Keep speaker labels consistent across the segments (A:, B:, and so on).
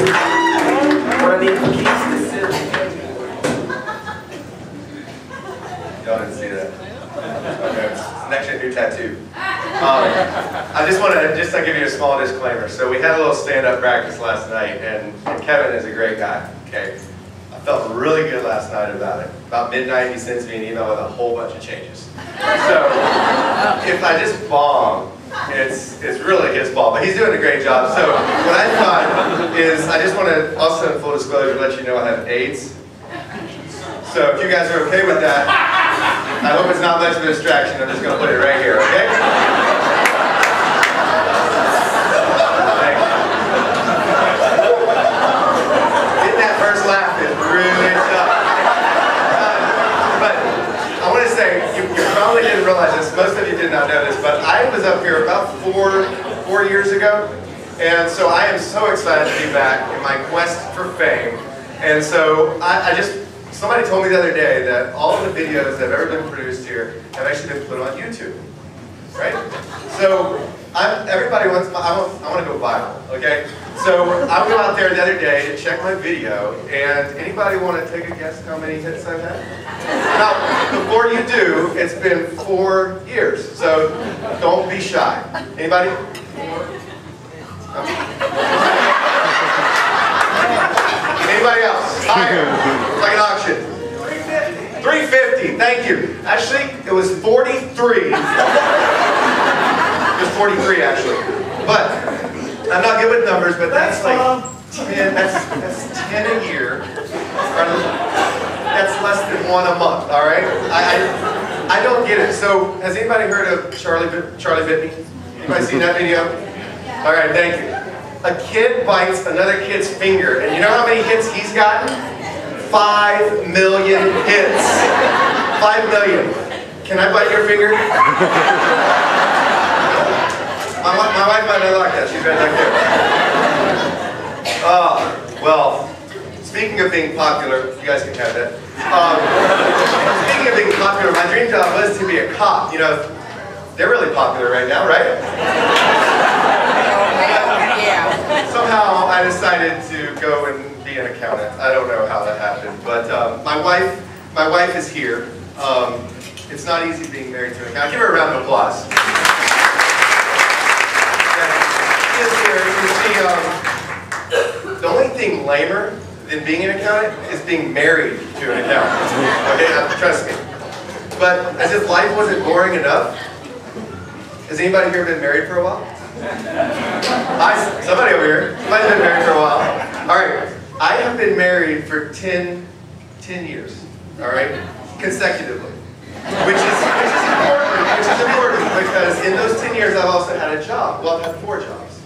A: What I need for keys to sit.
B: Y'all didn't see that. Okay. It's actually a new tattoo. I just want to give you a small disclaimer. So we had a little stand-up practice last night, and Kevin is a great guy. Okay. I felt really good last night about it. About midnight, he sends me an email with a whole bunch of changes. So if I just bomb, it's really his fault, but he's doing a great job. So what I thought is, I just want to also, in full disclosure, let you know I have AIDS. So if you guys are okay with that, I hope it's not much of a distraction. I'm just going to put it right here, okay? Thanks. Getting that first laugh is really tough. But I want to say, you probably didn't realize this, most of you did not know this, but I was up here about four years ago, and so I am so excited to be back in my quest for fame. And so somebody told me the other day that all of the videos that have ever been produced here have actually been put on YouTube, right? So everybody wants, I want to go viral, okay? So I went out there the other day to check my video, and anybody want to take a guess how many hits I've had? Now, before you do, it's been 4 years, so don't be shy. Anybody? Okay. Anybody else? Higher. It's like an auction. 350. Thank you. Actually, it was 43. It was 43 actually. But I'm not good with numbers, but that's like 10. That's 10 a year. That's less than 1 a month. All right. I don't get it. So has anybody heard of Charlie Bit Me? Anybody seen that video? All right. Thank you. A kid bites another kid's finger, and you know how many hits he's gotten? 5 million hits. 5 million. Can I bite your finger? My wife might not like that. She's right back there. Well, speaking of being popular, you guys can have that. Speaking of being popular, my dream job was to be a cop. You know, they're really popular right now, right? Somehow I decided to go and be an accountant. I don't know how that happened, but my wife is here. It's not easy being married to an accountant. Give her a round of applause. She is here. You see, the only thing lamer than being an accountant is being married to an accountant. Okay, trust me. But as if life wasn't boring enough, has anybody here been married for a while? Hi, somebody over here. Somebody's been married for a while. All right, I have been married for 10 years. All right, consecutively, which is important because in those 10 years I've also had a job. Well, I've had 4 jobs.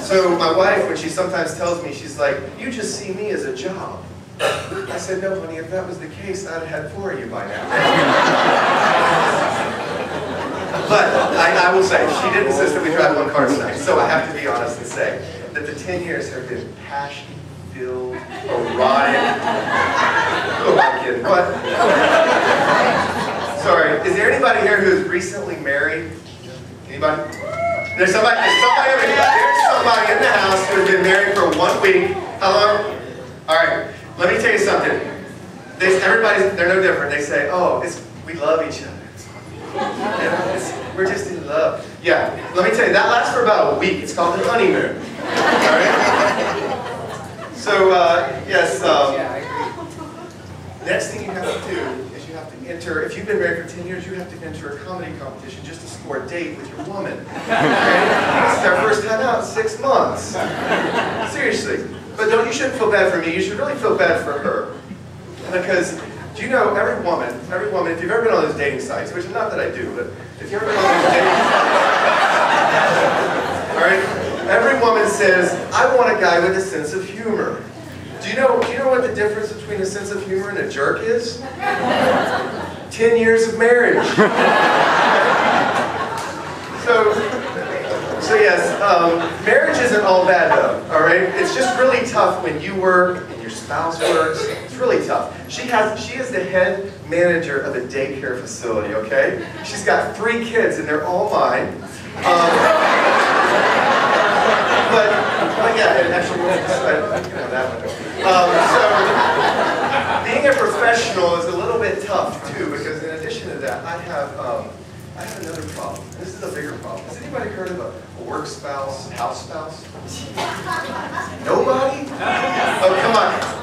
B: So my wife, when she sometimes tells me, she's like, "You just see me as a job." I said, "No, honey. If that was the case, I'd have had 4 of you by now." But I will say, she did insist that we drive 1 car tonight, so I have to be honest and say that the 10 years have been passion-filled, erotic. Who am I kidding? What? Sorry, is there anybody here who is recently married? Anybody? There's somebody over here. There's somebody in the house who has been married for 1 week. How long? All right, let me tell you something. They're no different. They say, "Oh, we love each other. We're just in love." Yeah, let me tell you, that lasts for about a week. It's called the honeymoon. All right? So, yes, next thing you have to do is you have to enter, if you've been married for 10 years, you have to enter a comedy competition just to score a date with your woman. Okay? This is our first time out in 6 months. Seriously. But you shouldn't feel bad for me. You should really feel bad for her. Because do you know, every woman, if you've ever been on those dating sites, which is not that I do, but if you've ever been on those dating sites, all right, every woman says, "I want a guy with a sense of humor." Do you know what the difference between a sense of humor and a jerk is? 10 years of marriage. So yes, marriage isn't all bad though, all right? It's just really tough when you work and your spouse works. It's really tough. She is the head manager of a daycare facility, okay? She's got 3 kids and they're all mine. But But yeah, it actually, you can have that one. So, being a professional is a little bit tough too, because in addition to that, I have another problem. This is a bigger problem. Has anybody heard of a work spouse, house spouse? Nobody? Oh,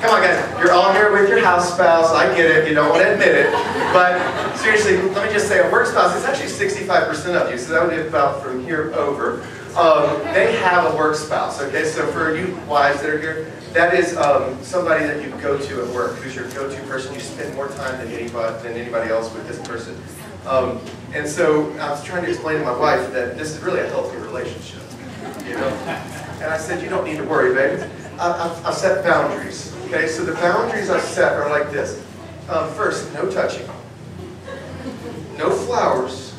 B: come on, guys. You're all here with your house spouse. I get it. You don't want to admit it, but seriously, let me just say, a work spouse is actually 65% of you. So that would be about from here over. They have a work spouse. Okay, so for you wives that are here, that is somebody that you go to at work, who's your go-to person. You spend more time than anybody else with this person. And so I was trying to explain to my wife that this is really a healthy relationship, you know. And I said, you don't need to worry, baby. I've set boundaries. Okay, so the boundaries I've set are like this. First, no touching, no flowers,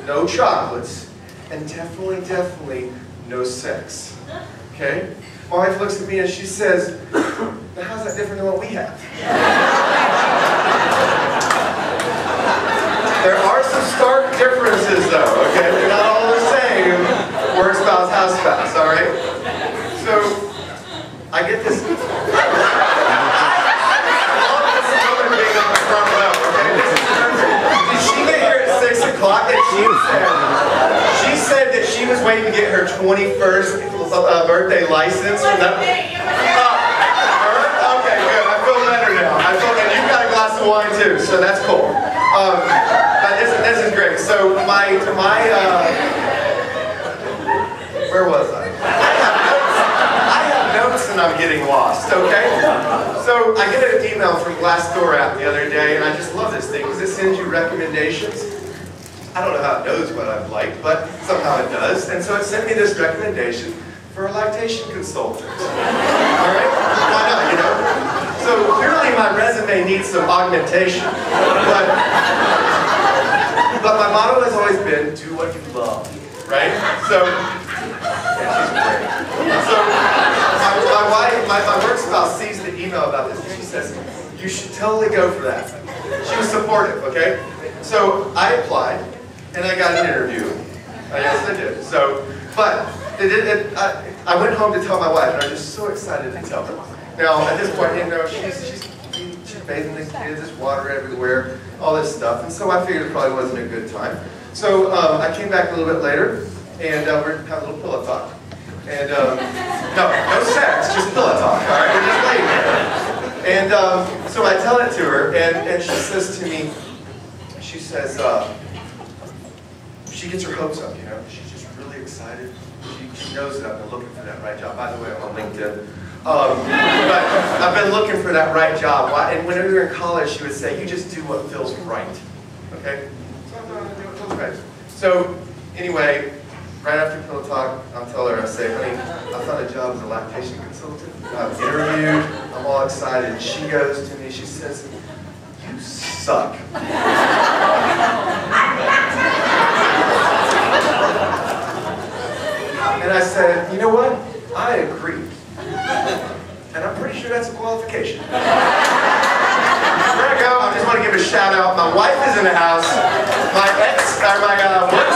B: no chocolates, and definitely no sex. Okay? My wife looks at me and she says, now how's that different than what we have? There are some stark differences though, okay? They're not all the same. Work spouse, house spouse, alright? So, I get this. Did she get here at 6 o'clock? And she said that she was waiting to get her 21st birthday license from that. Okay, good. I feel better now. And you've got a glass of wine too, so that's cool. But this is great. So where was I? I have notes and I'm getting lost, okay? So I get an email from Glassdoor app the other day, and I just love this thing because it sends you recommendations. I don't know how it knows what I've liked, but somehow it does. And so it sent me this recommendation for a lactation consultant. Alright? Why not, you know? So clearly my resume needs some augmentation. But my motto has always been, do what you love. Right? So, yeah, she's great. So, my wife, my work spouse sees the email about this and she says, you should totally go for that. She was supportive, okay? So, I applied and I got an interview. Yes, I did. So, but I went home to tell my wife and I was just so excited to tell her. Now, at this point, you know, she's bathing the kids, there's water everywhere, all this stuff. And so I figured it probably wasn't a good time. So I came back a little bit later, and we're having a little pillow talk. And no sex, just pillow talk, all right? We're just laying there. And so I tell it to her, and she says to me, she says, she gets her hopes up, you know? She's just really excited. She knows that I've been looking for that right job. By the way, I'm on LinkedIn. But I've been looking for that right job. And when we were in college, she would say, you just do what feels right. Okay? So I'm going to do what feels right. So, anyway, right after pillow talk, I'll tell her, I say, honey, I found a job as a lactation consultant. I've interviewed, I'm all excited. And she goes to me, she says, you suck. And I said, you know what? I agree. And I'm pretty sure that's a qualification. There I go. I just want to give a shout out. My wife is in the house. My work